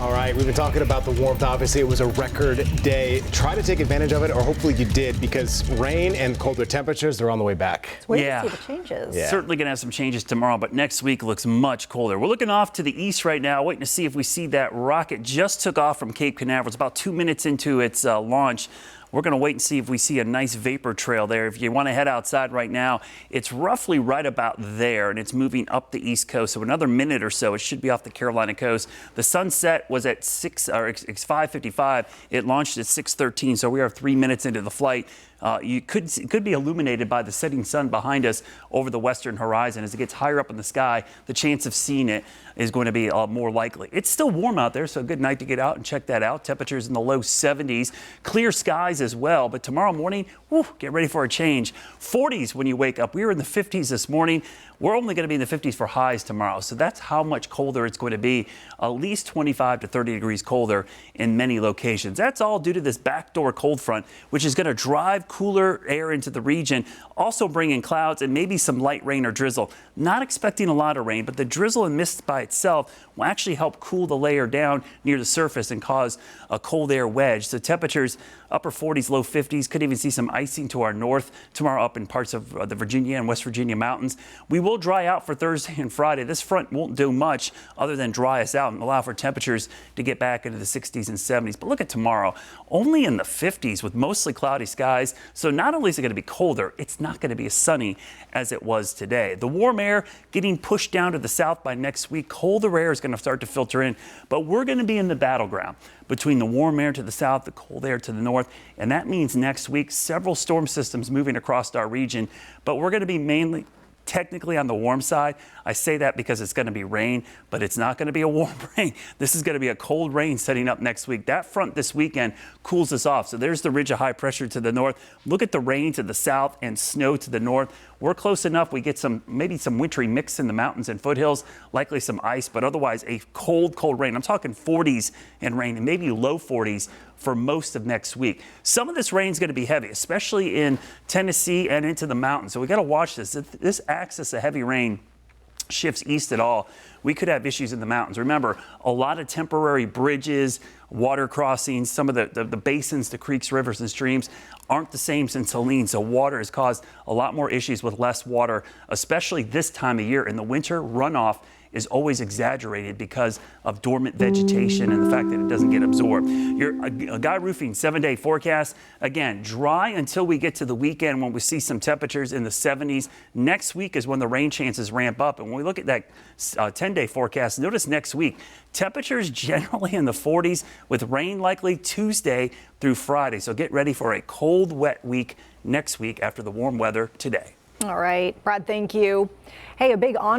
All right, we've been talking about the warmth. Obviously, it was a record day. Try to take advantage of it, or hopefully you did, because rain and colder temperatures, they're on the way back. It's weird to see the changes. Yeah. Certainly going to have some changes tomorrow, but next week looks much colder. We're looking off to the east right now, waiting to see if we see that rocket just took off from Cape Canaveral. It's about 2 minutes into its launch. We're going to wait and see if we see a nice vapor trail there. If you want to head outside right now, it's roughly right about there, and it's moving up the east coast. So another minute or so, it should be off the Carolina coast. The sunset was at 5:55. It launched at 6:13, so we are 3 minutes into the flight. It could be illuminated by the setting sun behind us over the western horizon. As it gets higher up in the sky, the chance of seeing it is going to be more likely. It's still warm out there, so a good night to get out and check that out. Temperatures in the low 70s, clear skies as well. But tomorrow morning, get ready for a change. 40s when you wake up. We were in the 50s this morning. We're only going to be in the 50s for highs tomorrow. So that's how much colder it's going to be. At least 25 to 30 degrees colder in many locations. That's all due to this backdoor cold front, which is going to drive cooler air into the region, also bringing clouds and maybe some light rain or drizzle. Not expecting a lot of rain, but the drizzle and mist by itself will actually help cool the layer down near the surface and cause a cold air wedge. So temperatures upper 40s, low 50s. Could even see some icing to our north tomorrow up in parts of the Virginia and West Virginia mountains. We will dry out for Thursday and Friday. This front won't do much other than dry us out and allow for temperatures to get back into the 60s and 70s. But look at tomorrow, only in the 50s with mostly cloudy skies. So not only is it going to be colder, it's not going to be as sunny as it was today. The warm air getting pushed down to the south by next week. Colder air is going to start to filter in, but we're going to be in the battleground between the warm air to the south, the cold air to the north. And that means next week, several storm systems moving across our region, but we're going to be mainly technically on the warm side. I say that because it's going to be rain, but it's not going to be a warm rain. This is going to be a cold rain setting up next week. That front this weekend cools us off. So there's the ridge of high pressure to the north. Look at the rain to the south and snow to the north. We're close enough. We get maybe some wintry mix in the mountains and foothills, likely some ice, but otherwise a cold rain. I'm talking 40s and rain and maybe low 40s for most of next week. Some of this rain is going to be heavy, especially in Tennessee and into the mountains. So we got to watch this. If this axis of heavy rain shifts east at all, we could have issues in the mountains. Remember, a lot of temporary bridges, water crossings, some of the basins, the creeks, rivers, and streams aren't the same since Helene. So water has caused a lot more issues with less water, especially this time of year. In the winter, runoff is always exaggerated because of dormant vegetation and the fact that it doesn't get absorbed. A Guy Roofing 7-day forecast, again, dry until we get to the weekend when we see some temperatures in the 70s. Next week is when the rain chances ramp up. And when we look at that 10-day forecast, notice next week, temperatures generally in the 40s with rain likely Tuesday through Friday. So get ready for a cold, wet week next week after the warm weather today. All right, Brad, thank you. Hey, a big honor.